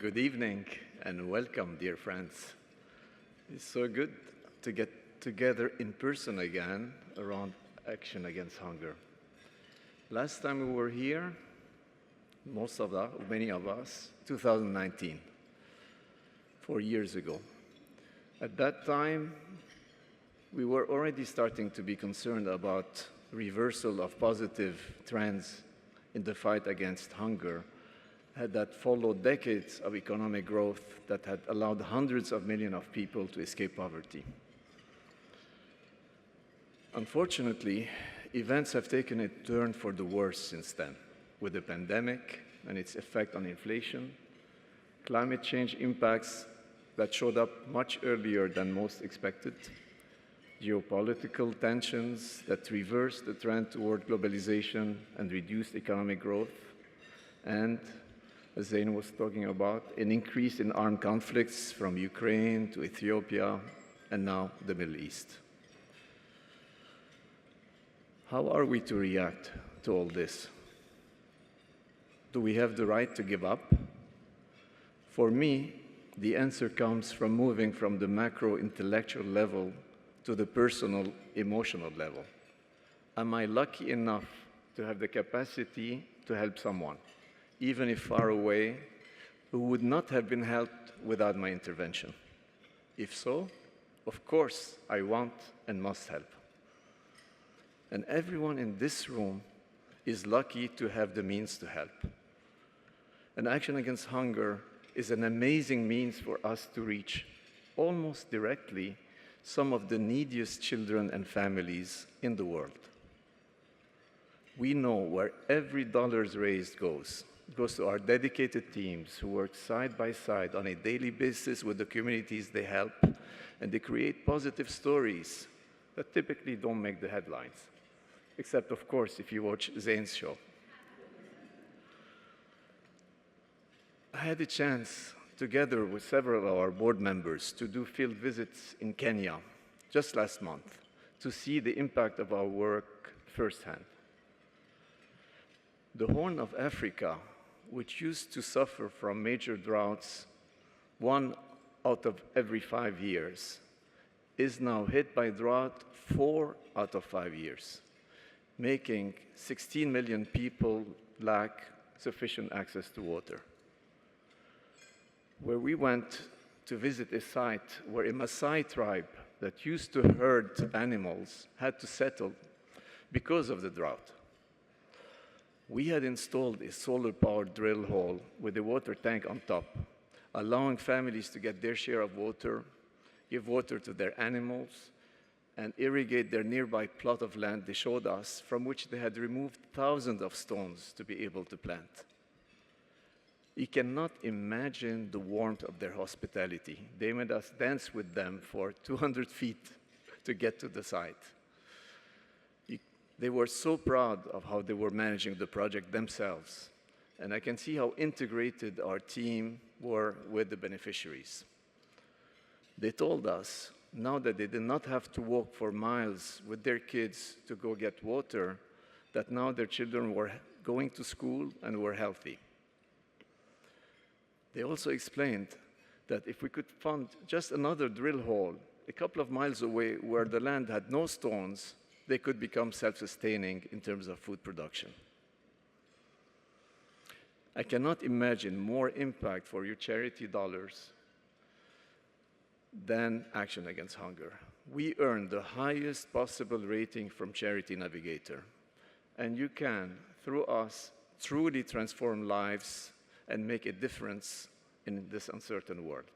Good evening and welcome, dear friends. It's so good to get together in person again around Action Against Hunger. Last time we were here, many of us, 2019, 4 years ago. At that time, we were already starting to be concerned about reversal of positive trends in the fight against hunger that followed decades of economic growth that had allowed hundreds of millions of people to escape poverty. Unfortunately, events have taken a turn for the worse since then, with the pandemic and its effect on inflation, climate change impacts that showed up much earlier than most expected, geopolitical tensions that reversed the trend toward globalization and reduced economic growth, and, as Zain was talking about, an increase in armed conflicts from Ukraine to Ethiopia and now the Middle East. How are we to react to all this? Do we have the right to give up? For me, the answer comes from moving from the macro intellectual level to the personal emotional level. Am I lucky enough to have the capacity to help someone, even if far away, who would not have been helped without my intervention? If so, of course, I want and must help. And everyone in this room is lucky to have the means to help. And Action Against Hunger is an amazing means for us to reach, almost directly, some of the neediest children and families in the world. We know where every dollar raised goes. It goes to our dedicated teams who work side by side on a daily basis with the communities they help, and they create positive stories that typically don't make the headlines, except, of course, if you watch Zain's show. I had a chance, together with several of our board members, to do field visits in Kenya just last month to see the impact of our work firsthand. The Horn of Africa, which used to suffer from major droughts 1 out of every 5 years, is now hit by drought 4 out of 5 years, making 16 million people lack sufficient access to water. Where we went to visit a site where a Maasai tribe that used to herd animals had to settle because of the drought. We had installed a solar-powered drill hole with a water tank on top, allowing families to get their share of water, give water to their animals, and irrigate their nearby plot of land they showed us, from which they had removed thousands of stones to be able to plant. You cannot imagine the warmth of their hospitality. They made us dance with them for 200 feet to get to the site. They were so proud of how they were managing the project themselves, and I can see how integrated our team were with the beneficiaries. They told us, now that they did not have to walk for miles with their kids to go get water, that now their children were going to school and were healthy. They also explained that if we could find just another drill hole a couple of miles away where the land had no stones, they could become self-sustaining in terms of food production. I cannot imagine more impact for your charity dollars than Action Against Hunger. We earned the highest possible rating from Charity Navigator, and you can, through us, truly transform lives and make a difference in this uncertain world.